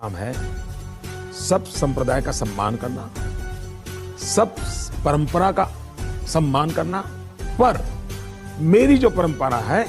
काम है सब संप्रदाय का सम्मान करना, सब परंपरा का सम्मान करना, पर मेरी जो परंपरा है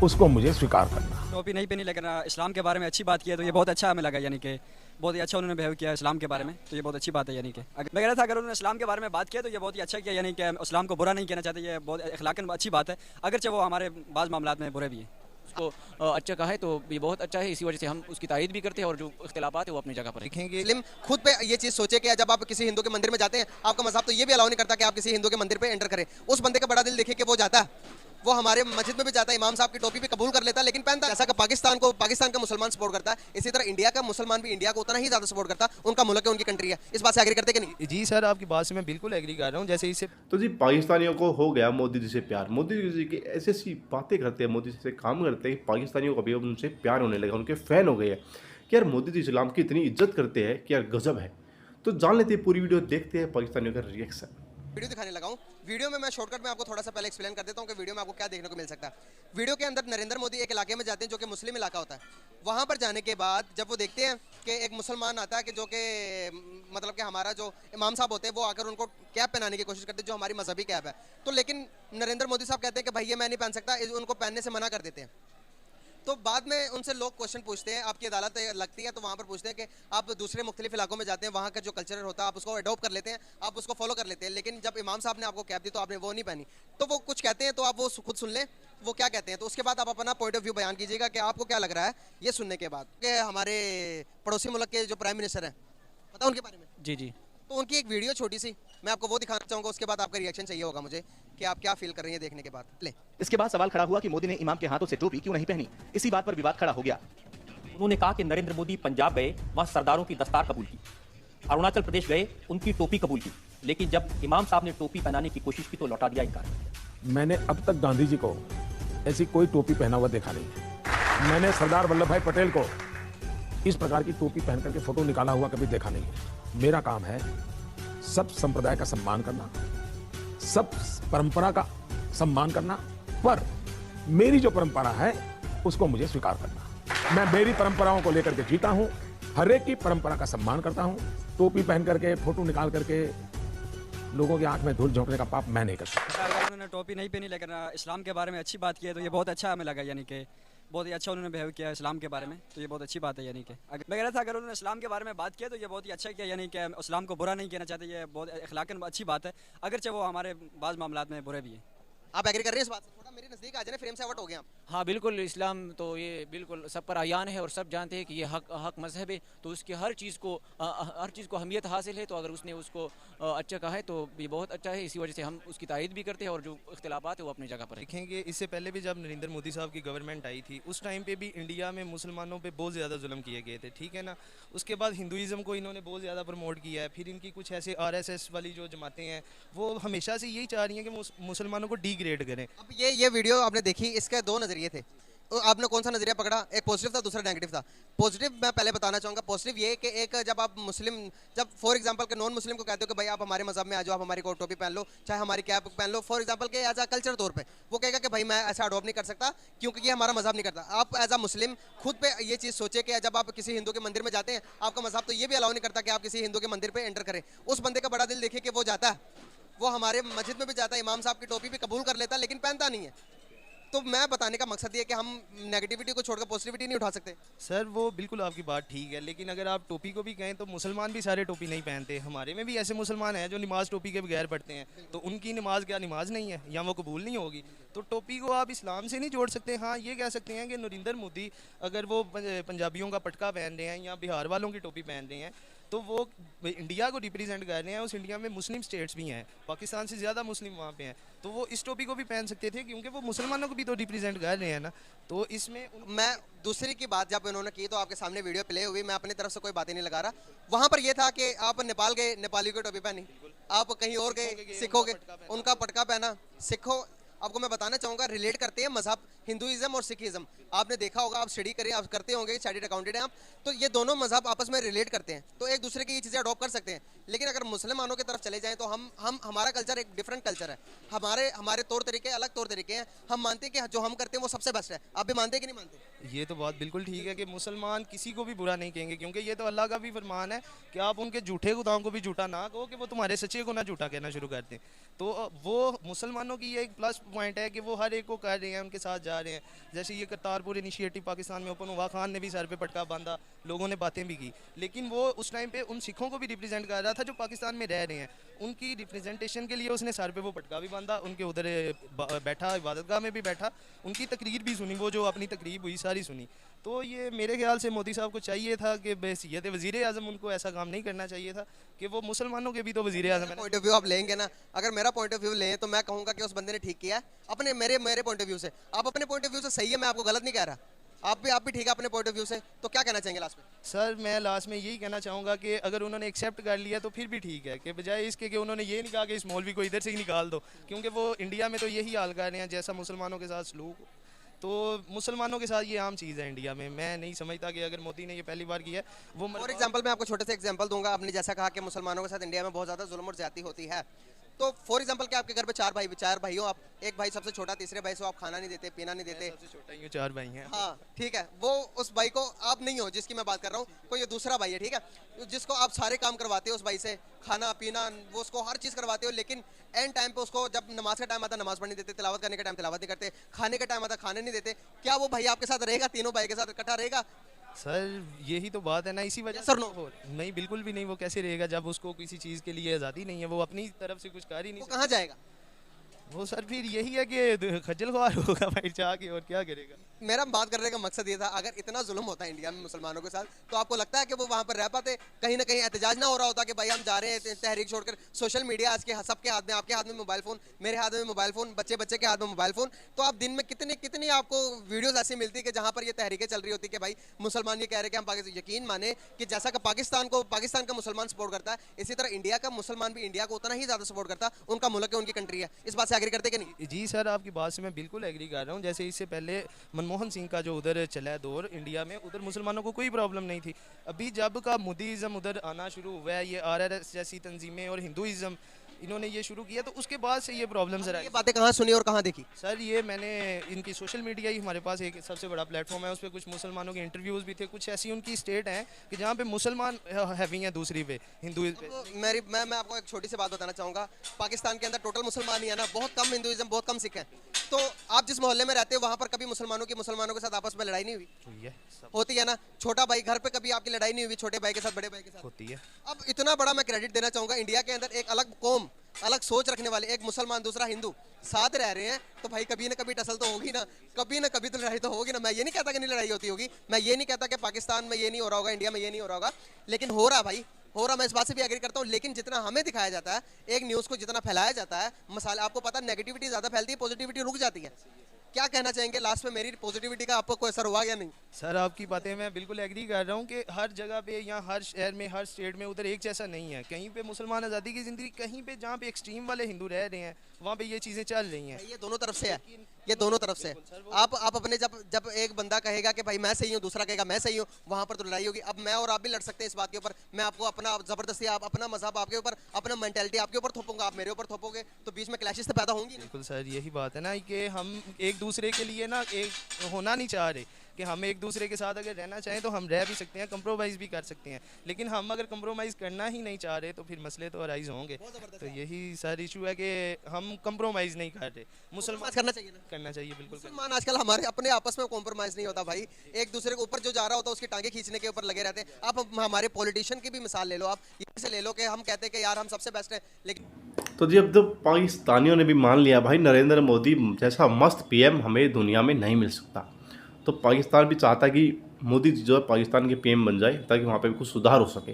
उसको मुझे स्वीकार करना। टोपी नहीं पहनी, लेकिन इस्लाम के बारे में अच्छी बात की है तो ये बहुत अच्छा हमें लगा, यानी कि बहुत ही अच्छा उन्होंने बिहेव किया इस्लाम के बारे में, तो ये बहुत अच्छी बात है। यानी कि मैं कह रहा था अगर उन्होंने इस्लाम के बारे में बात किया तो ये बहुत ही अच्छा किया, यानी कि इस्लाम को बुरा नहीं कहना चाहते, ये बहुत अखलाकन अच्छी बात है, अगरचे वो हमारे बाज़ मामलात में बुरे भी हैं। उसको अच्छा कहा है तो ये बहुत अच्छा है, इसी वजह से हम उसकी तारीद भी करते हैं और जो इख्तिलाफात है वो अपनी जगह पर देखेंगे। मुस्लिम खुद पे ये चीज़ सोचे कि जब आप किसी हिंदू के मंदिर में जाते हैं, आपका मज़हब तो ये भी अलाउ नहीं करता कि आप किसी हिंदू के मंदिर पे एंटर करें। उस बंदे का बड़ा दिल देखे कि वो जाता है, वो हमारे मस्जिद में भी जाता है, इमाम साहब की टोपी भी कबूल कर लेता है, लेकिन पहनता है। जैसा कि पाकिस्तान का मुसलमान सपोर्ट करता है, इसी तरह इंडिया का मुसलमान भी इंडिया को उतना ही ज़्यादा सपोर्ट करता है। उनका मुल्क है, उनकी कंट्री है। इस बात से एग्री करते कि नहीं? जी सर, आपकी बात से मैं बिल्कुल एग्री कर रहा हूँ। जैसे इससे तो जी पाकिस्तानियों को हो गया मोदी जी से प्यार। मोदी जी की ऐसी ऐसी बातें करते हैं, मोदी जी से काम करते हैं कि पाकिस्तानियों को भी अब उनसे प्यार होने लगा, उनके फ़ैन हो गए हैं कि यार मोदी जी इस्लाम की इतनी इज्जत करते हैं कि यार गजब है। तो जान लेते हैं पूरी वीडियो, देखते हैं पाकिस्तानियों का रिएक्शन। वीडियो दिखाने लगा हूँ। वीडियो में मैं शॉर्टकट में आपको थोड़ा सा पहले एक्सप्लेन कर देता हूँ कि वीडियो में आपको क्या देखने को मिल सकता है। वीडियो के अंदर नरेंद्र मोदी एक इलाके में जाते हैं जो कि मुस्लिम इलाका होता है। वहाँ पर जाने के बाद जब वो देखते हैं कि एक मुसलमान आता है कि जो कि मतलब कि हमारा जो इमाम साहब होते हैं वो आकर उनको कैप पहनाने की कोशिश करते हैं जो हमारी मजहबी कैप है, तो लेकिन नरेंद्र मोदी साहब कहते हैं कि भाई ये मैं नहीं पहन सकता, उनको पहनने से मना कर देते हैं। तो बाद में उनसे लोग क्वेश्चन पूछते हैं, आपकी अदालत लगती है तो वहाँ पर पूछते हैं कि आप दूसरे मुख्तलिफ इलाकों में जाते हैं, वहाँ का जो कल्चर होता है आप उसको अडॉप्ट कर लेते हैं, आप उसको फॉलो कर लेते हैं, लेकिन जब इमाम साहब ने आपको कैप दी तो आपने वो नहीं पहनी। तो वो कुछ कहते हैं, तो आप वो खुद सुन लें वो क्या कहते हैं, तो उसके बाद आप अपना पॉइंट ऑफ व्यू बयान कीजिएगा कि आपको क्या लग रहा है ये सुनने के बाद। कि हमारे पड़ोसी मुल्क के जो प्राइम मिनिस्टर हैं, पता उनके बारे में? जी जी, तो उनकी एक वीडियो छोटी सी मैं आपको वो दिखाना चाहूँगा, उसके बाद आपका रिएक्शन चाहिए होगा मुझे कि आप क्या फील कर रही हैं देखने के बाद। ले। इसके बाद सवाल खड़ा हुआ कि मोदी ने इमाम के हाथों से टोपी क्यों नहीं पहनी। इसी बात पर विवाद खड़ा हो गया। उन्होंने कहा कि नरेंद्र मोदी पंजाब गए, वहां सरदारों की दस्तार कबूल की, अरुणाचल प्रदेश गए, उनकी टोपी कबूल की, लेकिन जब इमाम साहब ने टोपी पहनाने की कोशिश की तो लौटा दिया इनकार। मैंने अब तक गांधी जी को ऐसी कोई टोपी पहना हुआ देखा नहीं। मैंने सरदार वल्लभ भाई पटेल को इस प्रकार की टोपी पहन करके फोटो निकाला हुआ कभी देखा नहीं है। मेरा काम है सब संप्रदाय का सम्मान करना, सब परंपरा का सम्मान करना, पर मेरी जो परंपरा है उसको मुझे स्वीकार करना। मैं मेरी परंपराओं को लेकर के जीता हूं, हर एक की परंपरा का सम्मान करता हूं। टोपी पहन करके फोटो निकाल करके लोगों की आंख में धूल झोंकने का पाप मैं नहीं करता। अगर उन्होंने टोपी नहीं पहनी, लेकिन इस्लाम के बारे में अच्छी बात की है तो ये बहुत अच्छा हमें लगा, यानी कि बहुत ही अच्छा उन्होंने बिहेव किया इस्लाम के बारे में, तो ये बहुत अच्छी बात है। यानी कि मैं कह रहा था अगर उन्होंने इस्लाम के बारे में बात किया तो ये बहुत ही अच्छा किया, यानी कि इस्लाम को बुरा नहीं कहना चाहते, ये बहुत अखलाकन अच्छी बात है, अगरचे वो हमारे बाज़ मामलात में बुरे भी हैं। आप एग्री कर रहे हैं इस बात से? थोड़ा मेरे नज़दीक आ जाए, फ्रेम से आउट हो गए आप। हाँ बिल्कुल, इस्लाम तो ये बिल्कुल सब पर आयान है और सब जानते हैं कि ये हक मज़हब है, तो उसकी हर चीज़ को अहमियत हासिल है, तो अगर उसने उसको अच्छा कहा है तो ये बहुत अच्छा है, इसी वजह से हम उसकी तारीद भी करते हैं और जो इख्तिलाफात है वो अपनी जगह पर है। देखेंगे, इससे पहले भी जब नरेंद्र मोदी साहब की गवर्नमेंट आई थी उस टाइम पे भी इंडिया में मुसलमानों पे बहुत ज़्यादा जुल्म किए गए थे, ठीक है ना। उसके बाद हिंदुज़म को इन्होंने बहुत ज़्यादा प्रमोट किया है। फिर इनकी कुछ ऐसे RSS वाली जो जमातें हैं वो हमेशा से यही चाह रही हैं कि मुसलमानों को डिग्रेड करें। अब ये वीडियो आपने देखी, इसके दो नज़रिए थे, तो आपने कौन सा नज़रिया पकड़ा? एक पॉजिटिव था, दूसरा नेगेटिव था। पॉजिटिव मैं पहले बताना चाहूँगा। पॉजिटिव ये कि एक जब आप मुस्लिम, जब फॉर एग्जांपल के नॉन मुस्लिम को कहते हो कि भाई आप हमारे मज़हब में आ जाओ, आप हमारी कोट टोपी पहन लो, चाहे हमारी कैप पहन लो, फॉर एग्जांपल के एज अ कल्चर तौर पे वो कहेगा कि भाई मैं ऐसा अडॉप्ट नहीं कर सकता क्योंकि ये हमारा मज़हब नहीं करता। आप एज अ मुस्लिम खुद पे ये चीज़ सोचे कि जब आप किसी हिंदू के मंदिर में जाते हैं, आपका मज़हब तो ये भी अलाउ नहीं करता कि आप किसी हिंदू के मंदिर पर एंटर करें। उस बंदे का बड़ा दिल देखे कि वो जाता है, वो हमारे मस्जिद में भी जाता है, इमाम साहब की टोपी भी कबूल कर लेता है, लेकिन पहनता नहीं है। तो मैं बताने का मकसद ये कि हम नेगेटिविटी को छोड़कर पॉजिटिविटी नहीं उठा सकते। सर वो बिल्कुल आपकी बात ठीक है, लेकिन अगर आप टोपी को भी कहें तो मुसलमान भी सारे टोपी नहीं पहनते। हमारे में भी ऐसे मुसलमान हैं जो नमाज टोपी के बगैर पढ़ते हैं, तो उनकी नमाज क्या नमाज नहीं है या वो कबूल नहीं होगी? तो टोपी को आप इस्लाम से नहीं जोड़ सकते। हाँ ये कह सकते हैं कि नरेंद्र मोदी अगर वो पंजाबियों का पटका पहन रहे हैं या बिहार वालों की टोपी पहन रहे हैं तो वो इंडिया को रिप्रेजेंट कर रहे हैं। उस इंडिया में मुस्लिम स्टेट्स भी हैं, पाकिस्तान से ज़्यादा मुस्लिम वहाँ पे हैं, तो वो इस टोपी को भी पहन सकते थे क्योंकि वो मुसलमानों को भी तो रिप्रेजेंट कर रहे हैं ना। तो इसमें मैं दूसरी की बात जब इन्होंने की तो आपके सामने वीडियो प्ले हुई, मैं अपनी तरफ से कोई बातें नहीं लगा रहा। वहाँ पर यह था कि आप नेपाल गए, नेपाली की टोपी पहनी, आप कहीं और गए, सिखों के उनका पटका पहना, सिखों। आपको मैं बताना चाहूँगा, रिलेट करते हैं मज़हब हिंदुइज्म और सिखिज्म, आपने देखा होगा, आप स्टडी करें, आप करते होंगे, चार्टर्ड अकाउंटेंट हैं आप, तो ये दोनों मजहब आपस में रिलेट करते हैं, तो एक दूसरे की ये चीज़ें अडॉप्ट कर सकते हैं। लेकिन अगर मुसलमानों की तरफ चले जाएं तो हम हमारा कल्चर एक डिफरेंट कल्चर है, हमारे तौर तरीके अलग तौर तरीके हैं, हम मानते हैं कि जो हम करते हैं वो सबसे बेस्ट है। आप भी मानते हैं कि नहीं मानते? ये तो बात बिल्कुल ठीक है कि मुसलमान किसी को भी बुरा नहीं कहेंगे, क्योंकि ये तो अल्लाह का भी फरमान है कि आप उनके झूठे खुदाओं को भी झूठा ना कहो कि वो तुम्हारे सच्चे को ना झूठा कहना शुरू कर दें। तो वो मुसलमानों की ये एक प्लस पॉइंट है कि वो हर एक को कर रहे हैं, उनके साथ जा रहे हैं। जैसे ये करतारपुर इनिशिएटिव पाकिस्तान में ओपन हुआ, खान ने भी सर पे पटका बांधा, लोगों ने बातें भी की, लेकिन वो उस टाइम पे उन सिखों को भी रिप्रेजेंट कर रहा था जो पाकिस्तान में रह रहे हैं। उनकी रिप्रेजेंटेशन के लिए उसने सर पे वो पटका भी बांधा, उनके उधर बैठा, इबादतगाह में भी बैठा, उनकी तकरीर भी सुनी, वो जो अपनी तकरीर हुई सारी सुनी। तो ये मेरे ख्याल से मोदी साहब को चाहिए था कि बहसीयत वज़ीर आज़म उनको ऐसा काम नहीं करना चाहिए था कि वो मुसलमानों के भी तो वज़ीर आज़म है। पॉइंट ऑफ व्यू आप लेंगे ना, अगर मेरा पॉइंट ऑफ व्यू लें तो मैं कहूँगा कि उस बंदे ने ठीक किया है अपने मेरे पॉइंट ऑफ व्यू से। आप अपने पॉइंट ऑफ व्यू से सही है, मैं आपको गलत नहीं कह रहा, आप भी ठीक है अपने पॉइंट ऑफ व्यू से। तो क्या कहना चाहेंगे लास्ट में? सर मैं लास्ट में यही कहना चाहूँगा कि अगर उन्होंने एक्सेप्ट कर लिया तो फिर भी ठीक है, कि बजाय इसके कि उन्होंने ये नहीं कहा कि इस मौलवी को इधर से ही निकाल दो, क्योंकि वो इंडिया में तो यही हाल कर रहे हैं, जैसा मुसलमानों के साथ सलूक, तो मुसलमानों के साथ ये आम चीज़ है इंडिया में। मैं नहीं समझता कि अगर मोदी ने ये पहली बार किया है वो। फॉर एग्जांपल मैं आपको छोटे से एग्जांपल दूंगा, आपने जैसा कहा कि मुसलमानों के साथ इंडिया में बहुत ज़्यादा जुल्म और ज्यादती होती है, तो फॉर एग्जांपल कि आपके घर पे चार भाई हो आप, एक भाई सबसे छोटा, तीसरे भाई से आप खाना नहीं देते, पीना नहीं देते, सबसे छोटा ही 4 भाई हैं। हाँ ठीक है, वो उस भाई को आप नहीं हो जिसकी मैं बात कर रहा हूँ, कोई ये दूसरा भाई है, ठीक है, जिसको आप सारे काम करवाते हो उस भाई से, खाना पीना, वो उसको हर चीज़ करवाते हो, लेकिन एंड टाइम पे उसको जब नमाज का टाइम आता नमाज पढ़ने देते, तिलावत करने का टाइम तिलावत नहीं करते, खाने का टाइम आता खाने नहीं देते, क्या वो भाई आपके साथ रहेगा? तीनों भाई के साथ इकट्ठा रहेगा? सर यही तो बात है ना, इसी वजह सर नो हो नहीं, बिल्कुल भी नहीं। वो कैसे रहेगा जब उसको किसी चीज़ के लिए आज़ादी नहीं है, वो अपनी तरफ से कुछ कर ही नहीं वो कहाँ जाएगा? वो सर फिर यही है कि खज्जल ख्वार होगा भाई चाह के, और क्या करेगा। मेरा बात करने का मकसद ये था, अगर इतना जुल्म होता है इंडिया में मुसलमानों के साथ, तो आपको लगता है कि वो वहाँ पर रह पाते? कहीं ना कहीं एहतजाज ना हो रहा होता कि भाई हम जा रहे हैं तहरीक छोड़कर? सोशल मीडिया आज के सबके हाथ में, आपके हाथ में मोबाइल फ़ोन, मेरे हाथ में मोबाइल फ़ोन, बच्चे के हाथ में मोबाइल फ़ोन, तो आप दिन में कितनी आपको वीडियोज़ ऐसी मिलती है कि जहाँ पर ये तहरीकें चल रही होती कि भाई मुसलमान ये कह रहे हैं कि हम पाकिस्तान, यकीन माने कि जैसा कि पाकिस्तान का मुसलमान सपोर्ट करता है, इसी तरह इंडिया का मुसलमान भी इंडिया को उतना ही ज़्यादा सपोर्ट करता है। उनका मुल्क है, उनकी कंट्री है, इस बात से एग्री करते कि नहीं? जी सर, आपकी बात से मैं बिल्कुल एग्री कर रहा हूँ। जैसे इससे पहले मनमोहन सिंह का जो उधर चला है दौर इंडिया में, उधर मुसलमानों को कोई प्रॉब्लम नहीं थी। अभी जब का मोदीज़म उधर आना शुरू हुआ है, ये आरआरएस जैसी तंजीमें और हिंदुइज़्म इन्होंने ये शुरू किया, तो उसके बाद से ये प्रॉब्लम्स ये बातें कहाँ सुनी और कहाँ देखी? सर ये मैंने इनकी सोशल मीडिया ही, हमारे पास एक सबसे बड़ा प्लेटफॉर्म है, उस पर कुछ मुसलमानों के इंटरव्यूज़ भी थे, कुछ ऐसी उनकी स्टेट हैं कि जहाँ पे मुसलमान हैवी हैं दूसरी पे हिंदू पे। मैं आपको एक छोटी सी बात बताना चाहूँगा, पाकिस्तान के अंदर टोटल मुसलमान ही है ना, बहुत कम हिंदुइज्म, बहुत कम सिख हैं, तो आप जिस मोहल्ले में रहते हो वहाँ पर कभी मुसलमानों के साथ आपस में लड़ाई नहीं हुई? होती है ना। छोटा भाई घर पे कभी आपकी लड़ाई नहीं हुई छोटे भाई के साथ, बड़े भाई के साथ? होती है। अब इतना बड़ा मैं क्रेडिट देना चाहूँगा, इंडिया के अंदर एक अलग कौम, अलग सोच रखने वाले, एक मुसलमान दूसरा हिंदू साथ रह रहे हैं, तो भाई कभी ना कभी टसल तो होगी ना, कभी ना कभी तो लड़ाई तो होगी ना। मैं ये नहीं कहता कि नहीं लड़ाई होती होगी, मैं ये नहीं कहता कि पाकिस्तान में ये नहीं हो रहा होगा, इंडिया में ये नहीं हो रहा होगा, लेकिन हो रहा भाई, हो रहा, मैं इस बात से भी एग्री करता हूँ। लेकिन जितना हमें दिखाया जाता है, एक न्यूज़ को जितना फैलाया जाता है, मसाले, आपको पता है नेगेटिविटी ज़्यादा फैलती है, पॉजिटिविटी रुक जाती है। क्या कहना चाहेंगे लास्ट में, मेरी पॉजिटिविटी का आपको कोई असर हुआ या नहीं? सर आपकी बातें मैं बिल्कुल एग्री कर रहा हूँ कि हर जगह पे या हर शहर में, हर स्टेट में उधर एक जैसा नहीं है। कहीं पे मुसलमान आज़ादी की ज़िंदगी, कहीं पे जहाँ पे एक्सट्रीम वाले हिंदू रह रहे हैं वहाँ पे ये चीज़ें चल रही हैं। ये दोनों तरफ से है, ये दोनों तरफ से। आप अपने जब एक बंदा कहेगा कि भाई मैं सही हूँ, दूसरा कहेगा मैं सही हूँ, वहाँ पर तो लड़ाई होगी। अब मैं और आप भी लड़ सकते हैं इस बात के ऊपर, मैं आपको अपना ज़बरदस्ती, आप अपना मज़हब आपके ऊपर, अपना मेंटेलिटी आपके ऊपर थोपूंगा, आप मेरे ऊपर थोपोगे, तो बीच में क्लैशेस तो पैदा होंगी। बिल्कुल सर, यही बात है ना कि हम एक दूसरे के लिए ना एक होना नहीं चाह रहे कि हम एक दूसरे के साथ अगर रहना चाहें तो हम रह भी सकते हैं, कंप्रोमाइज़ भी कर सकते हैं, लेकिन हम अगर कंप्रोमाइज़ करना ही नहीं चाह रहे तो फिर मसले तो अराइज होंगे। तो यही सार इशू है कि हम कंप्रोमाइज़ नहीं कर रहे। मुसलमान करना चाहिए ना, करना चाहिए बिल्कुल। मुसलमान आजकल हमारे अपने आपस में कॉम्प्रोमाइज़ नहीं होता भाई, एक दूसरे के ऊपर जो जा रहा होता है उसकी टांगे खींचने के ऊपर लगे रहते हैं। आप हमारे पॉलिटिशियन की भी मिसाल ले लो, आप यहीं से ले लो कि हम कहते हैं कि यार हम सबसे बेस्ट है, लेकिन तो जी अब तो पाकिस्तानियों ने भी मान लिया भाई नरेंद्र मोदी जैसा मस्त पीएम हमें दुनिया में नहीं मिल सकता। तो पाकिस्तान भी चाहता है कि मोदी जी जो है पाकिस्तान के पीएम बन जाए ताकि वहाँ पे भी कुछ सुधार हो सके।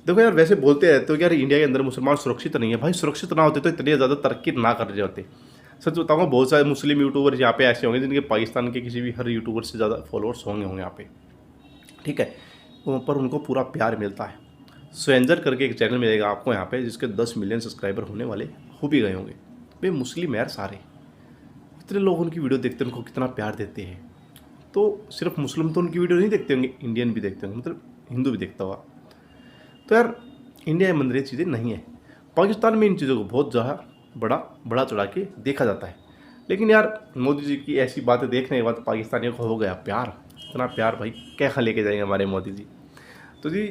देखो यार, वैसे बोलते रहते हो कि यार इंडिया के अंदर मुसलमान सुरक्षित नहीं है। भाई सुरक्षित ना होते तो इतने ज़्यादा तरक्की ना कर रहे होते। सच बताऊँगा, बहुत सारे मुस्लिम यूट्यूबर्स यहाँ पे ऐसे होंगे जिनके पाकिस्तान के किसी भी हर यूट्यूबर से ज़्यादा फॉलोअर्स होंगे यहाँ पे, ठीक है, पर उनको पूरा प्यार मिलता है। स्वेंजर करके एक चैनल मिलेगा आपको यहाँ पे, जिसके 10 मिलियन सब्सक्राइबर होने वाले हो भी गए होंगे। वे मुस्लिम यार सारे, कितने लोग उनकी वीडियो देखते हैं, उनको कितना प्यार देते हैं। तो सिर्फ मुस्लिम तो उनकी वीडियो नहीं देखते होंगे, इंडियन भी देखते होंगे, मतलब हिंदू भी देखता होगा। तो यार इंडिया के अंदर ये चीज़ें नहीं है। पाकिस्तान में इन चीज़ों को बहुत ज़्यादा बड़ा चढ़ा के देखा जाता है। लेकिन यार मोदी जी की ऐसी बातें देखने के बाद पाकिस्तानियों को हो गया प्यार, इतना प्यार भाई क्या लेके जाएंगे हमारे मोदी जी। तो जी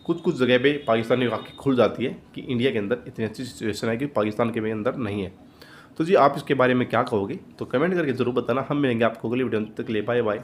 कुछ जगह पे पाकिस्तानियों की आँखें खुल जाती है कि इंडिया के अंदर इतनी अच्छी सिचुएशन है कि पाकिस्तान के अंदर नहीं है। तो जी आप इसके बारे में क्या कहोगे, तो कमेंट करके ज़रूर बताना। हम मिलेंगे आपको अगली वीडियो में, तब तक के लिए बाय बाय।